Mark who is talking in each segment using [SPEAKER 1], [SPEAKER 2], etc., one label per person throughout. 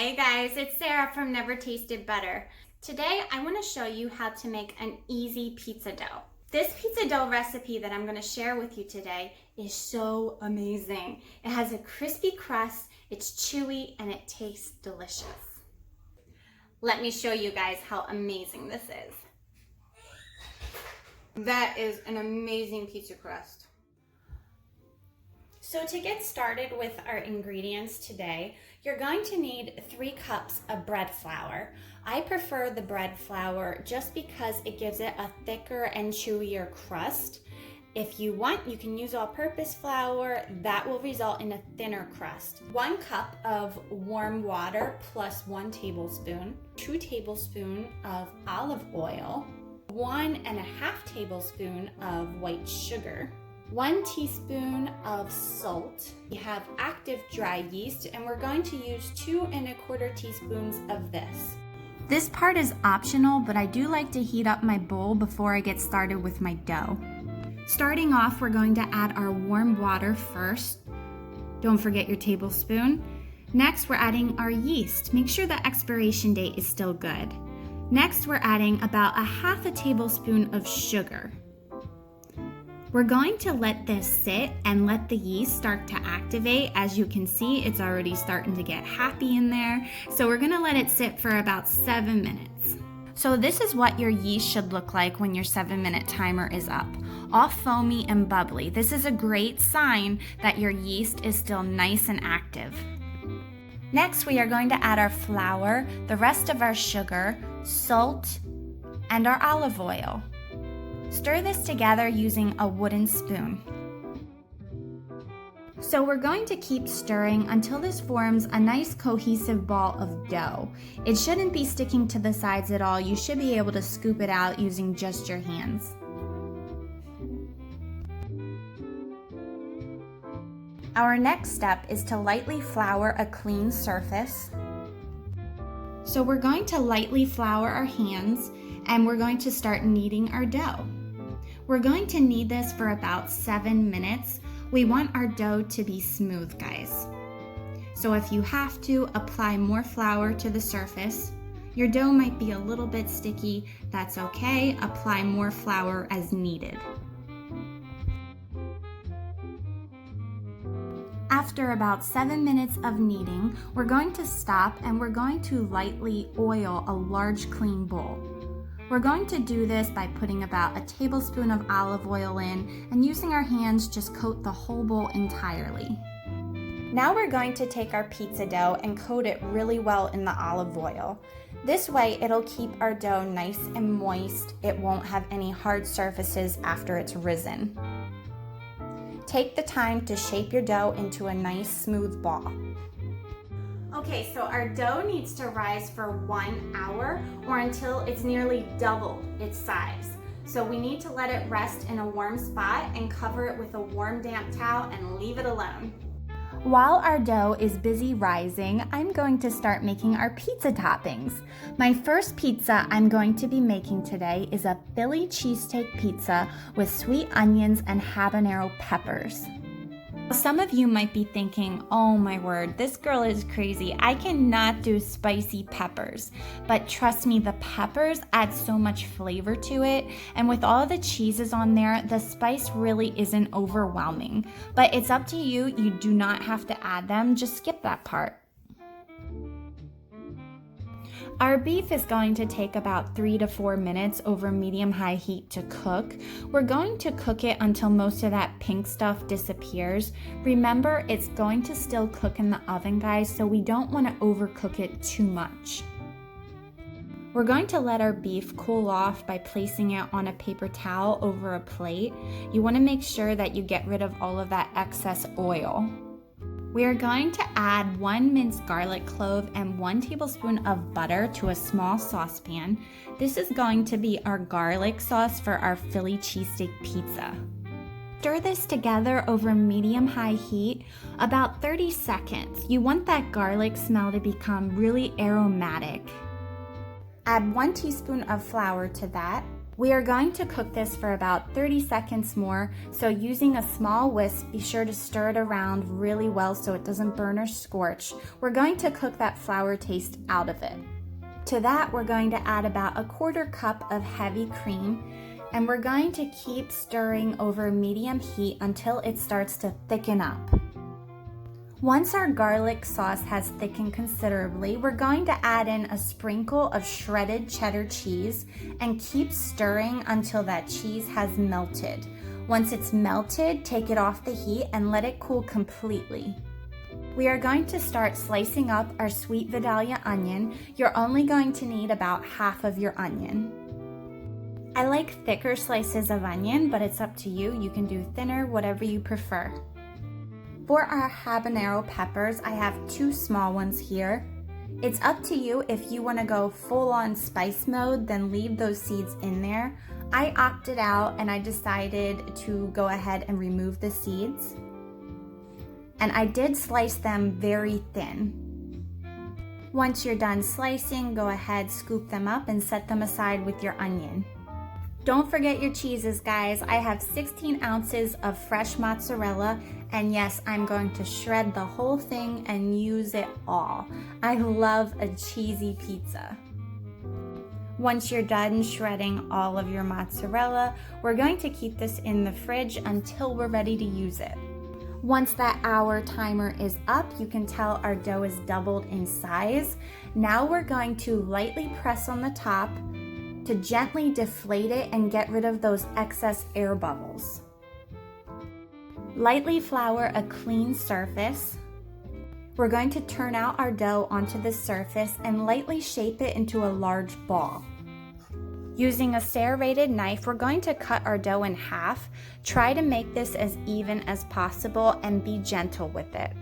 [SPEAKER 1] Hey guys, it's Sarah from Never Tasted Better. Today I want to show you how to make an easy pizza dough. This pizza dough recipe that I'm going to share with you today is so amazing. It has a crispy crust, it's chewy, and it tastes delicious. Let me show you guys how amazing this is. That is an amazing pizza crust. So to get started with our ingredients today, you're going to need 3 cups of bread flour. I prefer the bread flour just because it gives it a thicker and chewier crust. If you want, you can use all-purpose flour. That will result in a thinner crust. 1 cup of warm water plus 1 tablespoon, 2 tablespoons of olive oil, 1.5 tablespoons of white sugar, 1 teaspoon of salt. We have active dry yeast, and we're going to use 2.25 teaspoons of this. This part is optional, but I do like to heat up my bowl before I get started with my dough. Starting off, we're going to add our warm water first. Don't forget your tablespoon. Next, we're adding our yeast. Make sure the expiration date is still good. Next, we're adding about 1/2 tablespoon of sugar. We're going to let this sit and let the yeast start to activate. As you can see, it's already starting to get happy in there. So we're gonna let it sit for about 7 minutes. So this is what your yeast should look like when your 7-minute timer is up. All foamy and bubbly. This is a great sign that your yeast is still nice and active. Next, we are going to add our flour, the rest of our sugar, salt, and our olive oil. Stir this together using a wooden spoon. So we're going to keep stirring until this forms a nice cohesive ball of dough. It shouldn't be sticking to the sides at all. You should be able to scoop it out using just your hands. Our next step is to lightly flour a clean surface. So we're going to lightly flour our hands, and we're going to start kneading our dough. We're going to knead this for about 7 minutes. We want our dough to be smooth, guys. So if you have to, apply more flour to the surface. Your dough might be a little bit sticky. That's okay. Apply more flour as needed. After about 7 minutes of kneading, we're going to stop and we're going to lightly oil a large clean bowl. We're going to do this by putting about 1 tablespoon of olive oil in and using our hands just coat the whole bowl entirely. Now we're going to take our pizza dough and coat it really well in the olive oil. This way it'll keep our dough nice and moist. It won't have any hard surfaces after it's risen. Take the time to shape your dough into a nice smooth ball. Okay, so our dough needs to rise for 1 hour or until it's nearly double its size. So we need to let it rest in a warm spot and cover it with a warm damp towel and leave it alone. While our dough is busy rising, I'm going to start making our pizza toppings. My first pizza I'm going to be making today is a Philly cheesesteak pizza with sweet onions and habanero peppers. Some of you might be thinking, oh my word, this girl is crazy. I cannot do spicy peppers. But trust me, the peppers add so much flavor to it. And with all the cheeses on there, the spice really isn't overwhelming. But it's up to you. You do not have to add them. Just skip that part. Our beef is going to take about 3 to 4 minutes over medium-high heat to cook. We're going to cook it until most of that pink stuff disappears. Remember, it's going to still cook in the oven, guys, so we don't want to overcook it too much. We're going to let our beef cool off by placing it on a paper towel over a plate. You want to make sure that you get rid of all of that excess oil. We are going to add 1 minced garlic clove and 1 tablespoon of butter to a small saucepan. This is going to be our garlic sauce for our Philly cheesesteak pizza. Stir this together over medium-high heat, about 30 seconds. You want that garlic smell to become really aromatic. Add 1 teaspoon of flour to that. We are going to cook this for about 30 seconds more, so using a small whisk, be sure to stir it around really well so it doesn't burn or scorch. We're going to cook that flour taste out of it. To that, we're going to add about 1/4 cup of heavy cream, and we're going to keep stirring over medium heat until it starts to thicken up. Once our garlic sauce has thickened considerably, we're going to add in a sprinkle of shredded cheddar cheese and keep stirring until that cheese has melted. Once it's melted, take it off the heat and let it cool completely. We are going to start slicing up our sweet Vidalia onion. You're only going to need about half of your onion. I like thicker slices of onion, but it's up to you. You can do thinner, whatever you prefer. For our habanero peppers, I have 2 small ones here. It's up to you. If you want to go full-on spice mode, then leave those seeds in there. I opted out and I decided to go ahead and remove the seeds. And I did slice them very thin. Once you're done slicing, go ahead, scoop them up and set them aside with your onion. Don't forget your cheeses, guys. I have 16 ounces of fresh mozzarella, and yes, I'm going to shred the whole thing and use it all. I love a cheesy pizza. Once you're done shredding all of your mozzarella, we're going to keep this in the fridge until we're ready to use it. Once that hour timer is up, you can tell our dough is doubled in size. Now we're going to lightly press on the top to gently deflate it and get rid of those excess air bubbles. Lightly flour a clean surface. We're going to turn out our dough onto the surface and lightly shape it into a large ball. Using a serrated knife, we're going to cut our dough in half. Try to make this as even as possible and be gentle with it.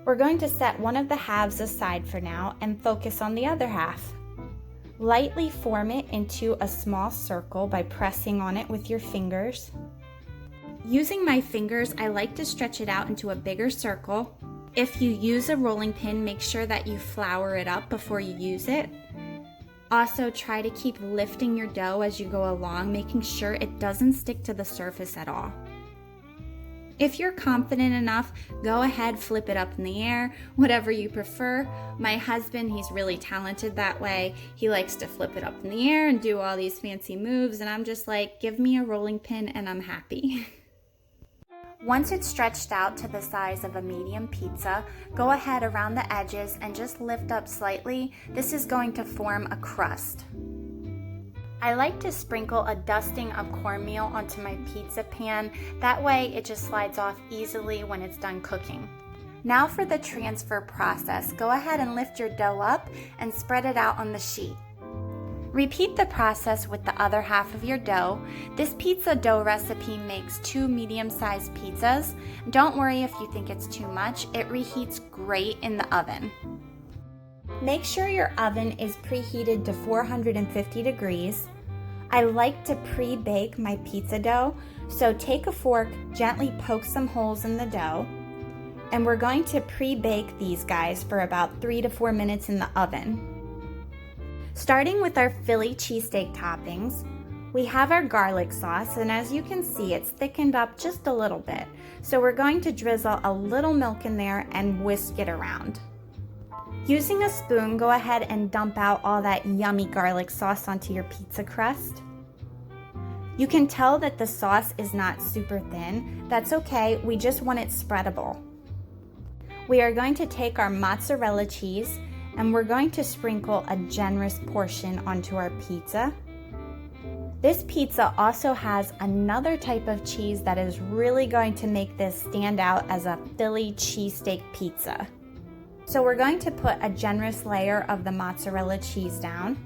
[SPEAKER 1] We're going to set one of the halves aside for now and focus on the other half. Lightly form it into a small circle by pressing on it with your fingers. Using my fingers, I like to stretch it out into a bigger circle. If you use a rolling pin, make sure that you flour it up before you use it. Also, try to keep lifting your dough as you go along, making sure it doesn't stick to the surface at all. If you're confident enough, go ahead, flip it up in the air, whatever you prefer. My husband, he's really talented that way. He likes to flip it up in the air and do all these fancy moves, and I'm just like, give me a rolling pin and I'm happy. Once it's stretched out to the size of a medium pizza, go ahead around the edges and just lift up slightly. This is going to form a crust. I like to sprinkle a dusting of cornmeal onto my pizza pan. That way it just slides off easily when it's done cooking. Now for the transfer process, go ahead and lift your dough up and spread it out on the sheet. Repeat the process with the other half of your dough. This pizza dough recipe makes 2 medium-sized pizzas. Don't worry if you think it's too much. It reheats great in the oven. Make sure your oven is preheated to 450 degrees. I like to pre-bake my pizza dough, so take a fork, gently poke some holes in the dough, and we're going to pre-bake these guys for about 3 to 4 minutes in the oven. Starting with our Philly cheesesteak toppings, we have our garlic sauce, and as you can see, it's thickened up just a little bit. So we're going to drizzle a little milk in there and whisk it around. Using a spoon, go ahead and dump out all that yummy garlic sauce onto your pizza crust. You can tell that the sauce is not super thin. That's okay, we just want it spreadable. We are going to take our mozzarella cheese and we're going to sprinkle a generous portion onto our pizza. This pizza also has another type of cheese that is really going to make this stand out as a Philly cheesesteak pizza. So we're going to put a generous layer of the mozzarella cheese down.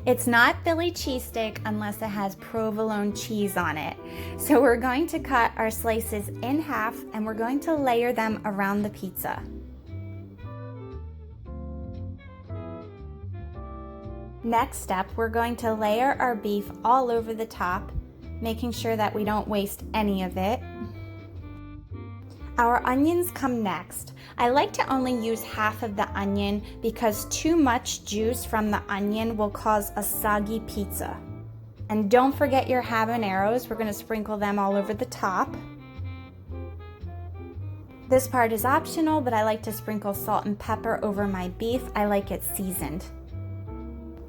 [SPEAKER 1] It's not Philly cheesesteak unless it has provolone cheese on it. So we're going to cut our slices in half and we're going to layer them around the pizza. Next step, we're going to layer our beef all over the top, making sure that we don't waste any of it. Our onions come next. I like to only use half of the onion because too much juice from the onion will cause a soggy pizza. And don't forget your habaneros. We're going to sprinkle them all over the top. This part is optional, but I like to sprinkle salt and pepper over my beef. I like it seasoned.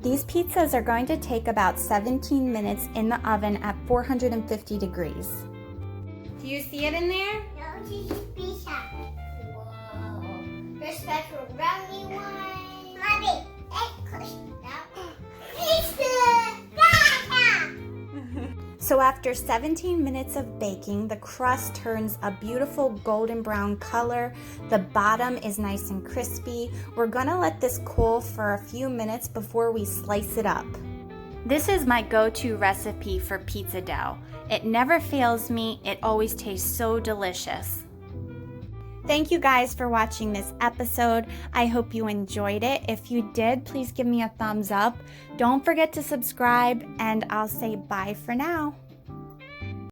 [SPEAKER 1] These pizzas are going to take about 17 minutes in the oven at 450 degrees. Do you see it in there?
[SPEAKER 2] No, this is pizza. Whoa. There's special brownie one. Mommy,
[SPEAKER 1] So after 17 minutes of baking, the crust turns a beautiful golden brown color. The bottom is nice and crispy. We're gonna let this cool for a few minutes before we slice it up. This is my go-to recipe for pizza dough. It never fails me. It always tastes so delicious. Thank you guys for watching this episode. I hope you enjoyed it. If you did, please give me a thumbs up. Don't forget to subscribe, and I'll say bye for now.